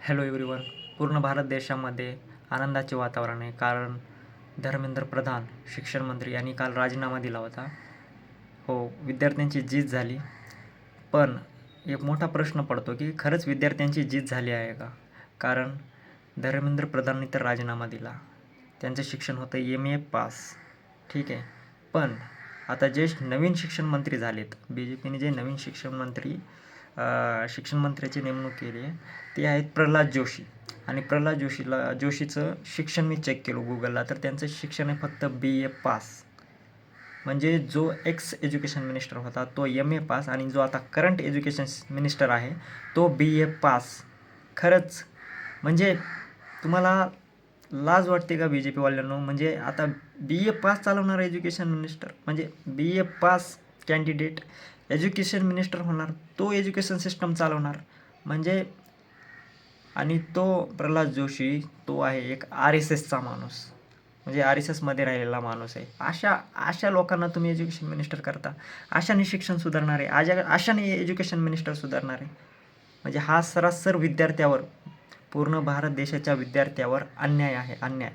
Hello everyone. पूर्ण भारत देशामध्ये आनंदाचे वातावरण आहे, कारण धर्मेंद्र प्रधान शिक्षण मंत्री यांनी काल राजीनामा दिला होता. हो, विद्यार्थ्यांची जीत झाली, पण एक मोठा प्रश्न पडतो की खरंच विद्यार्थ्यांची जीत झाली आहे का? कारण धर्मेंद्र प्रधाननी तर राजीनामा दिला, त्यांचं शिक्षण होतं MA पास, ठीक आहे. पण आता जे नवीन शिक्षण मंत्री झालेत, BJPने जे नवीन शिक्षण मंत्र्याची नेमणूक केली आहे ते आहेत प्रल्हाद जोशी. आणि प्रल्हाद जोशीचं शिक्षण मी चेक केलं Googleला, तर त्यांचं शिक्षण आहे फक्त BA पास. म्हणजे जो एक्स एज्युकेशन मिनिस्टर होता तो MA पास, आणि जो आता करंट एज्युकेशन मिनिस्टर आहे तो BA पास. खरंच म्हणजे तुम्हाला लाज वाटते का BJPवाल्यांनो? म्हणजे आता BA पास चालवणारा एज्युकेशन मिनिस्टर, म्हणजे BA pass candidate education minister होणार, तो एज्युकेशन सिस्टम चालवणार म्हणजे. आणि तो प्रल्हाद जोशी तो आहे एक RSSचा माणूस, म्हणजे RSSमध्ये राहिलेला माणूस आहे. अशा लोकांना तुम्ही एज्युकेशन मिनिस्टर करता. अशाने शिक्षण सुधारणार आहे, अशाने एज्युकेशन मिनिस्टर सुधारणार आहे. म्हणजे हा सरासर विद्यार्थ्यावर, पूर्ण भारत देशाच्या विद्यार्थ्यावर अन्याय आहे, अन्याय.